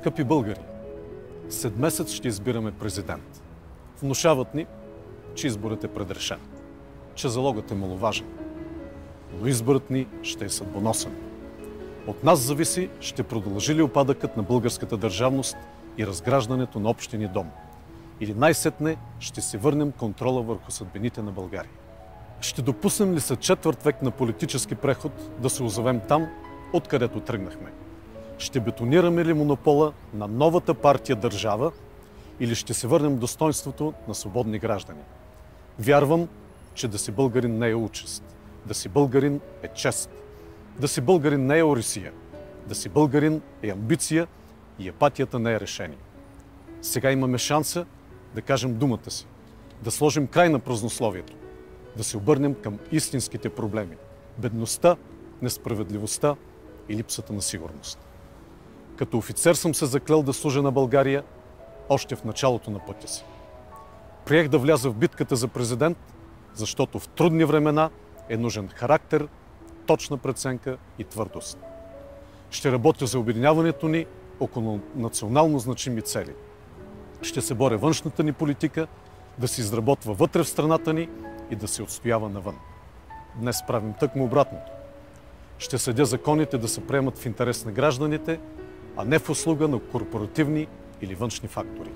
Скъпи българи, след месец ще избираме президент. Внушават ни, че изборът е предрешен, че залогът е маловажен. Но изборът ни ще е съдбоносен. От нас зависи, ще продължи ли опадъкът на българската държавност и разграждането на общия ни дом. Или най-сетне ще си върнем контрола върху съдбините на България. Ще допуснем ли след четвърт век на политически преход да се озовем там, откъдето тръгнахме? Ще бетонираме ли монопола на новата партия държава или ще се върнем достоинството на свободни граждани? Вярвам, че да си българин не е участ. Да си българин е чест. Да си българин не е орисия. Да си българин е амбиция и апатията не е решение. Сега имаме шанса да кажем думата си, да сложим край на празнословието, да се обърнем към истинските проблеми – бедността, несправедливостта и липсата на сигурност. Като офицер съм се заклел да служа на България още в началото на пътя си. Приех да вляза в битката за президент, защото в трудни времена е нужен характер, точна преценка и твърдост. Ще работя за обединяването ни около национално значими цели. Ще се боря външната ни политика да се изработва вътре в страната ни и да се отстоява навън. Днес правим тъкмо обратното. Ще следя законите да се приемат в интерес на гражданите, а не в услуга на корпоративни или външни фактори.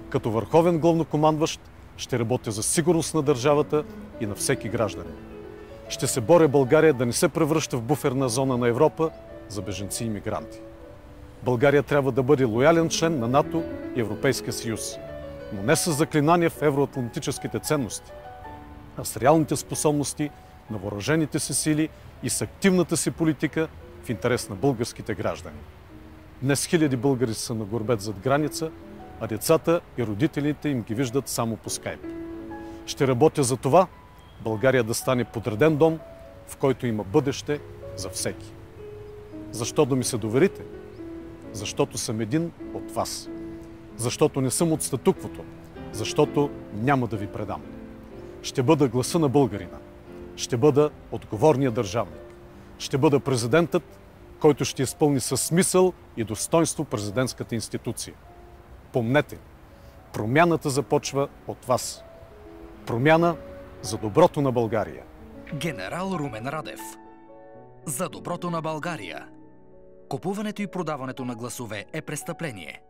Като върховен главнокомандващ ще работя за сигурност на държавата и на всеки гражданин. Ще се боря България да не се превръща в буферна зона на Европа за бежанци и мигранти. България трябва да бъде лоялен член на НАТО и Европейския съюз, но не с заклинания в евроатлантическите ценности, а с реалните способности на въоръжените си сили и с активната си политика в интерес на българските граждани. Днес хиляди българи са на гурбет зад граница, а децата и родителите им ги виждат само по скайп. Ще работя за това България да стане подреден дом, в който има бъдеще за всеки. Защо да ми се доверите? Защото съм един от вас. Защото не съм от статуквото. Защото няма да ви предам. Ще бъда гласа на българина. Ще бъда отговорния държавник. Ще бъда президентът, който ще изпълни със смисъл и достоинство президентската институция. Помнете, промяната започва от вас. Промяна за доброто на България. Генерал Румен Радев. За доброто на България. Купуването и продаването на гласове е престъпление.